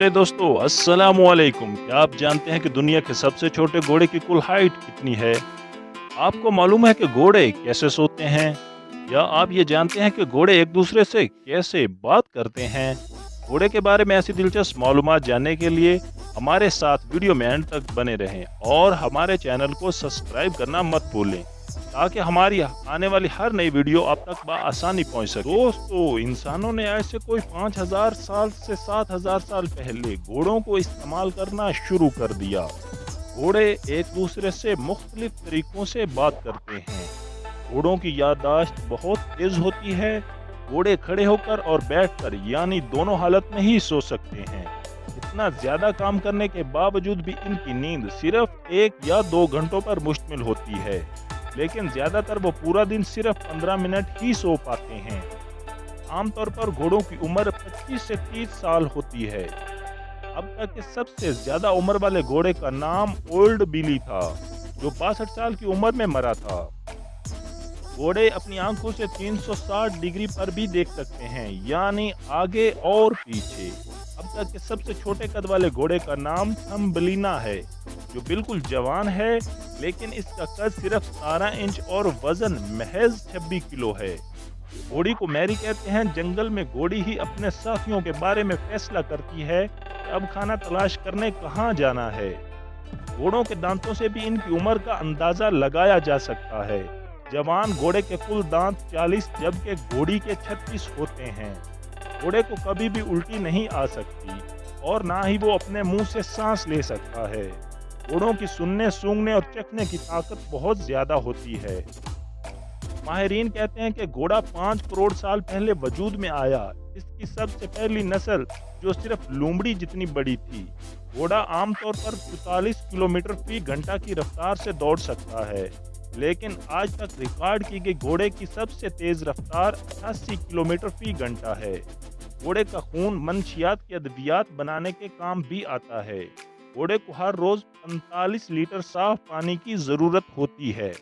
दोस्तों अस्सलाम वालेकुम। क्या आप जानते हैं कि दुनिया के सबसे छोटे घोड़े की कुल हाइट कितनी है? आपको मालूम है कि घोड़े कैसे सोते हैं? या आप ये जानते हैं कि घोड़े एक दूसरे से कैसे बात करते हैं? घोड़े के बारे में ऐसी दिलचस्प मालूमात जानने के लिए हमारे साथ वीडियो में एंड तक बने रहें और हमारे चैनल को सब्सक्राइब करना मत भूलें ताकि हमारी आने वाली हर नई वीडियो आप तक बआसानी पहुंच सके। दोस्तों, इंसानों ने ऐसे कोई 5000 साल से 7000 साल पहले घोड़ों को इस्तेमाल करना शुरू कर दिया। घोड़े एक दूसरे से मुख्तलिफ तरीकों से बात करते हैं। घोड़ों की याददाश्त बहुत तेज होती है। घोड़े खड़े होकर और बैठकर यानी दोनों हालत में ही सो सकते हैं। इतना ज्यादा काम करने के बावजूद भी इनकी नींद सिर्फ 1 या 2 घंटों पर मुश्तमिल होती है, लेकिन ज्यादातर वो पूरा दिन सिर्फ 15 मिनट ही सो पाते हैं। आमतौर पर घोड़ों की उम्र 25 से 30 साल होती है। अब तक के सबसे ज्यादा उम्र वाले घोड़े का नाम ओल्ड बिली था, जो 62 साल की उम्र में मरा था। घोड़े अपनी आंखों से 360 डिग्री पर भी देख सकते हैं, यानी आगे और पीछे। अब तक के सबसे छोटे कद वाले घोड़े का नाम थम्बलिना है, जो बिल्कुल जवान है, लेकिन इसका कद सिर्फ 17 इंच और वजन महज 26 किलो है। घोड़ी को मैरी कहते हैं। जंगल में घोड़ी ही अपने साथियों के बारे में फैसला करती है कि अब खाना तलाश करने कहाँ जाना है। घोड़ों के दांतों से भी इनकी उम्र का अंदाजा लगाया जा सकता है। जवान घोड़े के कुल दांत 40 जबकि घोड़ी के 36 होते हैं। घोड़े को कभी भी उल्टी नहीं आ सकती और ना ही वो अपने मुंह से सांस ले सकता है। घोड़ों की सुनने, सूंघने और चखने की ताकत बहुत ज्यादा होती है। माहिरीन कहते हैं कि घोड़ा 5 करोड़ साल पहले वजूद में आया। इसकी सबसे पहली नस्ल जो सिर्फ लोमड़ी जितनी बड़ी थी। घोड़ा आमतौर पर 44 किलोमीटर फी घंटा की रफ्तार से दौड़ सकता है, लेकिन आज तक रिकॉर्ड की गई घोड़े की सबसे तेज रफ्तार 88 किलोमीटर फी घंटा है। घोड़े का खून मंशियात की अद्वियात बनाने के काम भी आता है। घोड़े को हर रोज 45 लीटर साफ पानी की जरूरत होती है।